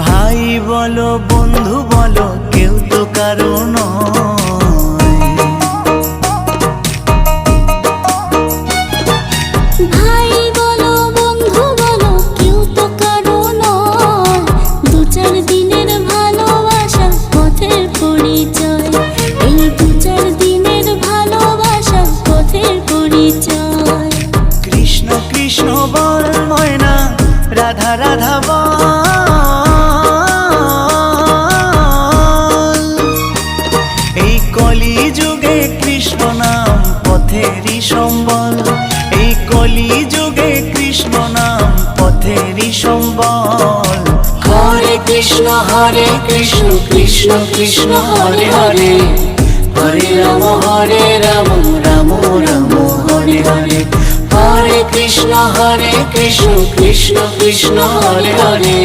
ভাই বলো বন্ধু বলো কেউ তো কারো নয়। ভাই বলো বন্ধু বলো কেউ তো কারো নয়। দু চার দিনের ভালোবাসা পথের পরিচয়। এই দু চার দিনের ভালোবাসা পথের পরিচয়। কৃষ্ণ কৃষ্ণ বল ময়না, রাধা রাধা বল। এই কলি যুগে কৃষ্ণ নাম পথেরই সম্বল। এই কলি যুগে কৃষ্ণ নাম পথেরই সম্বল। হরে কৃষ্ণ কৃষ্ণ কৃষ্ণ হরে হরে, হরে রাম রাম রাম হরে হরে। হরে কৃষ্ণ কৃষ্ণ কৃষ্ণ হরে হরে।